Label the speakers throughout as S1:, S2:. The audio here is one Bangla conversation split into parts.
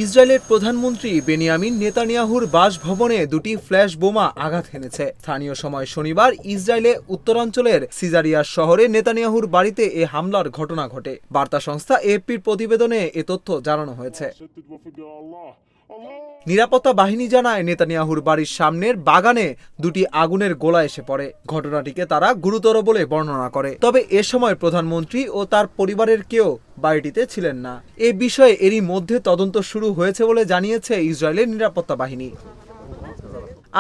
S1: ইসরায়েলের প্রধানমন্ত্রী বেনিয়ামিন নেতানিয়াহুর বাসভবনে দুটি ফ্ল্যাশ বোমা আঘাত হেনেছে। স্থানীয় সময় শনিবার ইসরায়েলে উত্তরাঞ্চলের সিজারিয়া শহরে নেতানিয়াহুর বাড়িতে এ হামলার ঘটনা ঘটে। বার্তা সংস্থা এএফপির প্রতিবেদনে এ তথ্য জানানো হয়েছে। নিরাপত্তা বাহিনী জানায়, নেতানিয়াহুর বাড়ির সামনের বাগানে দুটি আগুনের গোলা এসে পড়ে। ঘটনাটিকে তারা গুরুতর বলে বর্ণনা করে। তবে এ সময় প্রধানমন্ত্রী ও তার পরিবারের কেউ বাড়িটিতে ছিলেন না। এ বিষয়ে এরই মধ্যে তদন্ত শুরু হয়েছে বলে জানিয়েছে ইসরায়েলের নিরাপত্তা বাহিনী।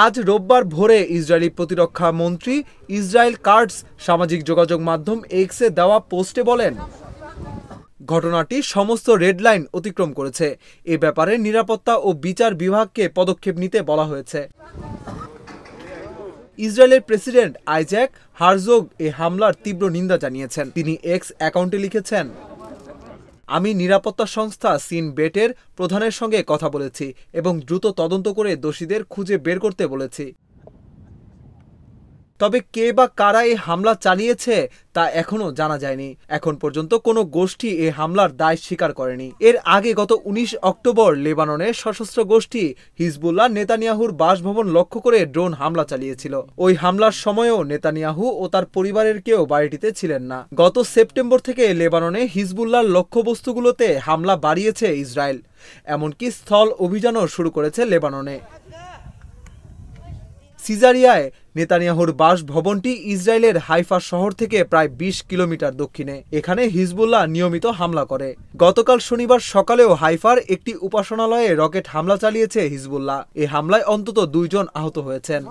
S1: আজ রোববার ভোরে ইসরায়েলি প্রতিরক্ষা মন্ত্রী ইসরায়েল কাটজ সামাজিক যোগাযোগ মাধ্যম এক্সে দেওয়া পোস্টে বলেন, ঘটনাটি সমস্ত রেড লাইন অতিক্রম করেছে। এ ব্যাপারে নিরাপত্তা ও বিচার বিভাগকে পদক্ষেপ নিতে বলা হয়েছে। ইসরায়েলের প্রেসিডেন্ট আইজ্যাক হারজোগ এ হামলার তীব্র নিন্দা জানিয়েছেন। তিনি এক্স অ্যাকাউন্টে লিখেছেন, আমি নিরাপত্তা সংস্থা সিন বেটের প্রধানের সঙ্গে কথা বলেছি এবং দ্রুত তদন্ত করে দোষীদের খুঁজে বের করতে বলেছি। তবে কে বা কারা এই হামলা চালিয়েছে তা এখনো জানা যায়নি। এখন পর্যন্ত কোনো গোষ্ঠী এ হামলার দায় স্বীকার করেনি। এর আগে গত 19 অক্টোবর লেবাননের সশস্ত্র গোষ্ঠী হিজবুল্লাহ নেতানিয়াহুর বাসভবন লক্ষ্য করে ড্রোন হামলা চালিয়েছিল। ওই হামলার সময়ও নেতানিয়াহু ও তার পরিবারের কেউ বাড়িটিতে ছিলেন না। গত সেপ্টেম্বর থেকে লেবাননে হিজবুল্লাহর লক্ষ্যবস্তুগুলোতে হামলা বাড়িয়েছে ইসরায়েল। এমনকি স্থল অভিযানও শুরু করেছে লেবাননে। সিজারিয়ায় নেতানিয়াহুর বাসভবনটি ইসরায়েলের হাইফা শহর থেকে প্রায় 20 কিলোমিটার দক্ষিণে। এখানে হিজবুল্লাহ নিয়মিত হামলা করে। গতকাল শনিবার সকালেও হাইফার একটি উপাসনালয়ে রকেট হামলা চালিয়েছে হিজবুল্লাহ। এ হামলায় অন্তত 2 জন আহত হয়েছেন।